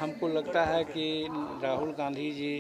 हमको लगता है कि राहुल गांधी जी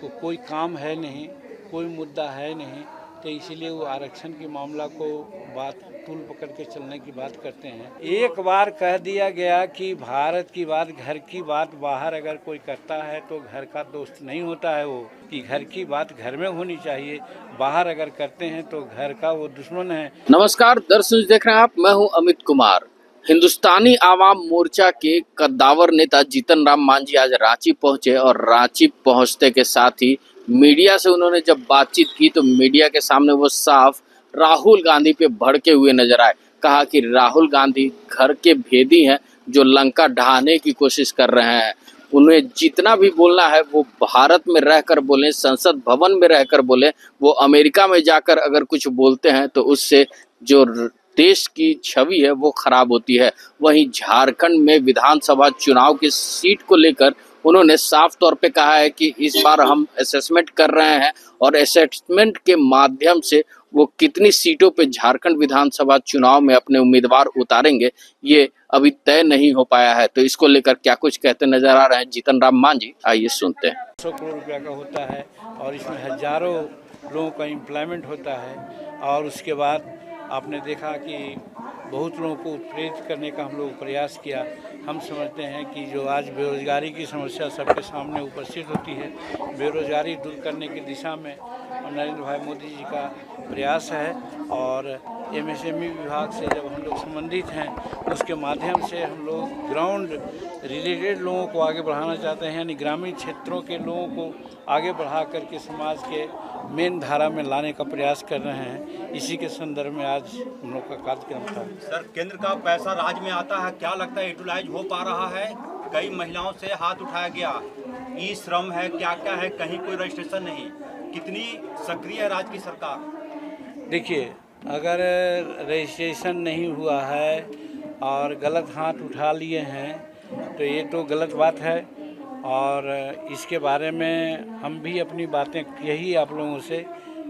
को कोई काम है नहीं, कोई मुद्दा है नहीं, तो इसीलिए वो आरक्षण के मामला को बात तूल पकड़ के चलने की बात करते हैं। एक बार कह दिया गया कि भारत की बात, घर की बात बाहर अगर कोई करता है तो घर का दोस्त नहीं होता है वो, कि घर की बात घर में होनी चाहिए, बाहर अगर करते हैं तो घर का वो दुश्मन है। नमस्कार दर्शक, देख रहे हैं आप, मैं हूं अमित कुमार। हिंदुस्तानी आवाम मोर्चा के कद्दावर नेता जीतन राम मांझी आज रांची पहुंचे और रांची पहुंचते के साथ ही मीडिया से उन्होंने जब बातचीत की तो मीडिया के सामने वो साफ राहुल गांधी पे भड़के हुए नजर आए। कहा कि राहुल गांधी घर के भेदी हैं जो लंका ढहाने की कोशिश कर रहे हैं। उन्हें जितना भी बोलना है वो भारत में रहकर बोलें, संसद भवन में रहकर बोलें। वो अमेरिका में जाकर अगर कुछ बोलते हैं तो उससे जो देश की छवि है वो खराब होती है। वहीं झारखंड में विधानसभा चुनाव की सीट को लेकर उन्होंने साफ तौर पे कहा है कि इस बार हम असेसमेंट कर रहे हैं और असेसमेंट के माध्यम से वो कितनी सीटों पे झारखंड विधानसभा चुनाव में अपने उम्मीदवार उतारेंगे ये अभी तय नहीं हो पाया है। तो इसको लेकर क्या कुछ कहते नजर आ रहे हैं जीतन राम मांझी, आइए सुनते हैं। 100 करोड़ रुपया का होता है और इसमें हजारों लोगों का एम्प्लॉयमेंट होता है। और उसके बाद आपने देखा कि बहुत लोगों को प्रेरित करने का हम लोग प्रयास किया। हम समझते हैं कि जो आज बेरोजगारी की समस्या सबके सामने उपस्थित होती है, बेरोजगारी दूर करने की दिशा में नरेंद्र भाई मोदी जी का प्रयास है। और एमएसएमई विभाग से जब हम लोग संबंधित हैं, उसके माध्यम से हम लोग ग्राउंड रिलेटेड लोगों को आगे बढ़ाना चाहते हैं, यानी ग्रामीण क्षेत्रों के लोगों को आगे बढ़ा करके समाज के मेन धारा में लाने का प्रयास कर रहे हैं। इसी के संदर्भ में आज हम लोग का कार्यक्रम था। सर, केंद्र का पैसा राज्य में आता है, क्या लगता है यूटिलाइज हो पा रहा है? कई महिलाओं से हाथ उठाया गया, ई श्रम है, क्या क्या है, कहीं कोई रजिस्ट्रेशन नहीं। कितनी सक्रिय है राज्य की सरकार? देखिए, अगर रजिस्ट्रेशन नहीं हुआ है और गलत हाथ उठा लिए हैं तो ये तो गलत बात है। और इसके बारे में हम भी अपनी बातें यही आप लोगों से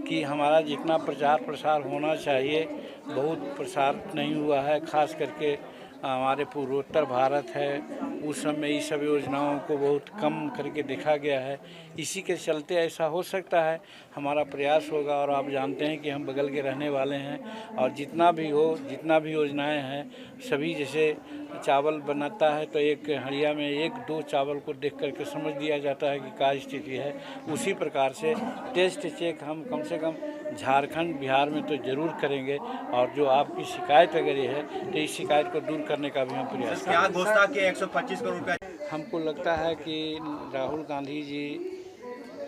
कि हमारा जितना प्रचार प्रसार होना चाहिए बहुत प्रसार नहीं हुआ है। खास करके हमारे पूर्वोत्तर भारत है, उस समय ये सब योजनाओं को बहुत कम करके देखा गया है। इसी के चलते ऐसा हो सकता है। हमारा प्रयास होगा और आप जानते हैं कि हम बगल के रहने वाले हैं और जितना भी हो, जितना भी योजनाएं हैं सभी, जैसे चावल बनाता है तो एक हड़िया में 1-2 चावल को देख करके समझ लिया जाता है कि क्या स्थिति है। उसी प्रकार से टेस्ट चेक हम कम से कम झारखंड बिहार में तो ज़रूर करेंगे। और जो आपकी शिकायत अगर ये है तो इस शिकायत को दूर करने का भी हम प्रयास क्या घोषणा की 125 करोड़ रुपया? हमको लगता है कि राहुल गांधी जी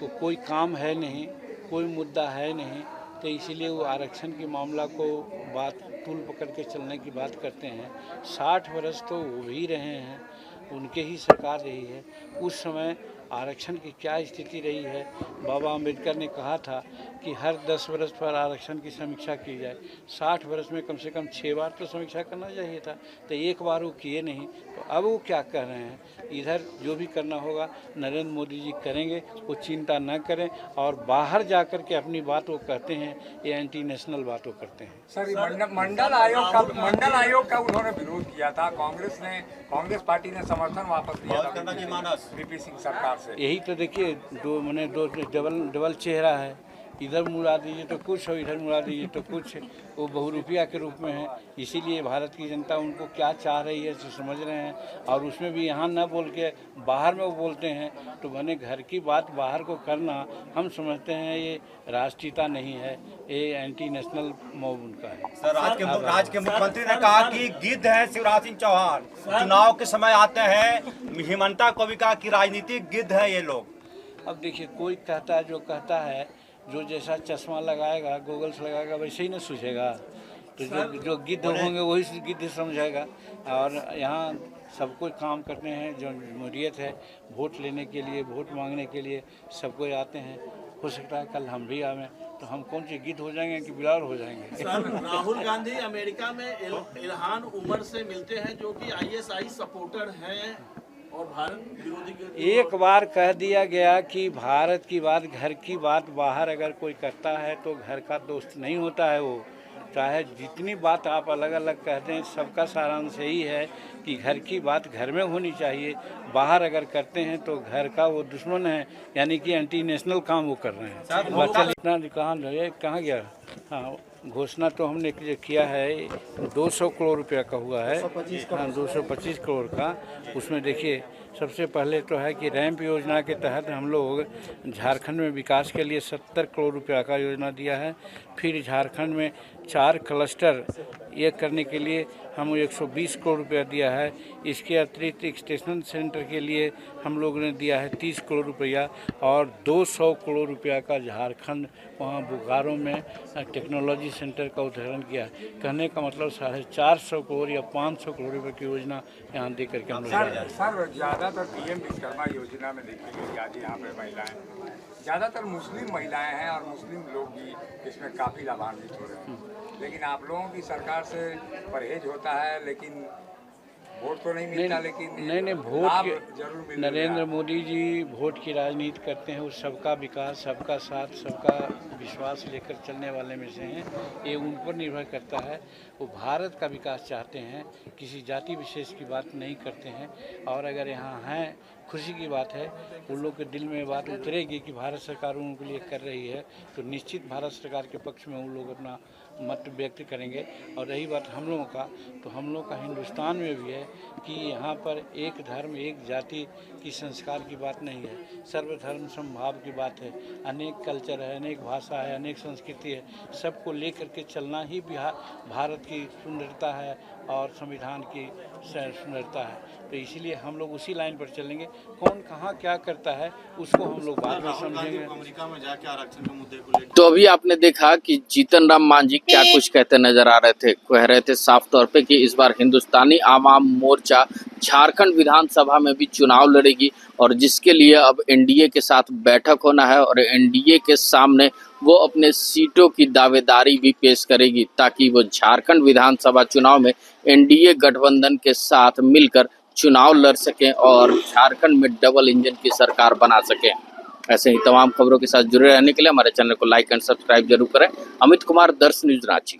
को कोई काम है नहीं, कोई मुद्दा है नहीं, तो इसीलिए वो आरक्षण के मामला को बात तूल पकड़ के चलने की बात करते हैं। 60 वर्ष तो वो भी रहे हैं, उनके ही सरकार रही है। उस समय आरक्षण की क्या स्थिति रही है, बाबा अम्बेडकर ने कहा था कि हर 10 वर्ष पर आरक्षण की समीक्षा की जाए। 60 वर्ष में कम से कम 6 बार तो समीक्षा करना चाहिए था, तो एक बार वो किए नहीं। तो अब वो क्या कह रहे हैं, इधर जो भी करना होगा नरेंद्र मोदी जी करेंगे, वो चिंता न करें। और बाहर जा कर के अपनी बात वो कहते हैं, ये एंटी नेशनल बात वो करते हैं। सर, मंडल आयोग का उन्होंने विरोध किया था, कांग्रेस पार्टी ने समर्थन वापस लिया था वीपी सिंह सरकार से। यही तो देखिए, दो डबल चेहरा है, इधर मुड़ा दीजिए तो कुछ और इधर मुड़ा दीजिए तो कुछ। वो बहुरूपिया के रूप में है। इसीलिए भारत की जनता उनको क्या चाह रही है तो समझ रहे हैं। और उसमें भी यहाँ न बोल के बाहर में वो बोलते हैं, तो बने घर की बात बाहर को करना हम समझते हैं ये राष्ट्रीयता नहीं है, ये एंटी नेशनल मॉब उनका है। सर, राज्य के मुख्यमंत्री ने कहा कि गिद्ध है शिवराज सिंह चौहान, चुनाव के समय आते हैं। हिमंता को भी कहा कि राजनीतिक गिद्ध है ये लोग। अब देखिए, कोई कहता है, जो कहता है, जो जैसा चश्मा लगाएगा, गोगल्स लगाएगा, वैसे ही न सूझेगा। तो जो गिद्ध होंगे वही गिद्ध समझेगा। और यहाँ सब कोई काम करते हैं, जो जमहूरियत है, वोट लेने के लिए, वोट मांगने के लिए सब कोई आते हैं। हो सकता है कल हम भी आवें, तो हम कौन सी गिद्ध हो जाएंगे कि बिलाल हो जाएंगे। सर, राहुल गांधी अमेरिका में इल्हान उमर से मिलते हैं, जो कि आईएसआई सपोर्टर हैं और भारत विरोधी। एक बार कह दिया गया कि भारत की बात, घर की बात बाहर अगर कोई करता है तो घर का दोस्त नहीं होता है वो, चाहे जितनी बात आप अलग अलग कहते हैं, सबका सारांश यही है कि घर की बात घर में होनी चाहिए। बाहर अगर करते हैं तो घर का वो दुश्मन है, यानी कि एंटी नेशनल काम वो कर रहे हैं। बस चल इतना कहाँ गया। हाँ, घोषणा तो हमने किया है 200 करोड़ रुपया का हुआ है। हाँ, 225 करोड़ का। उसमें देखिए सबसे पहले तो है कि रैंप योजना के तहत हम लोग झारखंड में विकास के लिए 70 करोड़ रुपया का योजना दिया है। फिर झारखंड में 4 क्लस्टर ये करने के लिए हम 120 करोड़ रुपया दिया है। इसके अतिरिक्त स्टेशन सेंटर के लिए हम लोगों ने दिया है 30 करोड़ रुपया और 200 करोड़ रुपया का झारखंड वहाँ बोकारो में टेक्नोलॉजी सेंटर का उद्घाटन किया। कहने का मतलब 450 करोड़ या 500 करोड़ रुपये की योजना यहाँ दे करके हम लोग सर ज़्यादातर पीएम विश्वकर्मा योजना में देखिए आज यहाँ पे महिलाएं ज़्यादातर मुस्लिम महिलाएं हैं और मुस्लिम लोग भी इसमें काफ़ी लाभान्वित हो रहे हैं। लेकिन आप लोगों की सरकार से परहेज होता है, लेकिन वोट तो नहीं मिलता। लेकिन नहीं वोट जरूर मिल नरेंद्र मोदी जी वोट की राजनीति करते हैं। वो सबका विकास, सबका साथ, सबका विश्वास लेकर चलने वाले में से हैं। ये उन पर निर्भर करता है। वो भारत का विकास चाहते हैं, किसी जाति विशेष की बात नहीं करते हैं। और अगर यहाँ हैं, खुशी की बात है, उन लोग के दिल में बात उतरेगी कि भारत सरकार उनके लिए कर रही है, तो निश्चित भारत सरकार के पक्ष में उन लोग अपना मत व्यक्त करेंगे। और रही बात हम लोगों का, तो हम लोग का हिंदुस्तान में भी है कि यहाँ पर एक धर्म एक जाति की संस्कार की बात नहीं है, सर्वधर्म समभाव की बात है। अनेक कल्चर है, अनेक भाषा है, अनेक संस्कृति है, सबको लेकर के चलना ही भारत की सुंदरता है और संविधान की सुंदरता है। तो इसीलिए हम लोग उसी लाइन पर चलेंगे। कौन कहाँ क्या करता है उसको हम लोग बाद में समझेंगे। अमेरिका में जाके आरक्षण के मुद्दे को लेकर तो अभी आपने देखा कि जीतन राम मांझी क्या कुछ कहते नजर आ रहे थे। कह रहे थे साफ तौर पे कि इस बार हिंदुस्तानी आवाम मोर्चा झारखंड विधानसभा में भी चुनाव लड़ेगी और जिसके लिए अब एनडीए के साथ बैठक होना है और एनडीए के सामने वो अपने सीटों की दावेदारी भी पेश करेगी ताकि वो झारखंड विधानसभा चुनाव में एनडीए गठबंधन के साथ मिलकर चुनाव लड़ सकें और झारखंड में डबल इंजन की सरकार बना सकें। ऐसे ही तमाम खबरों के साथ जुड़े रहने के लिए हमारे चैनल को लाइक एंड सब्सक्राइब जरूर करें। अमित कुमार, दर्श न्यूज, रांची।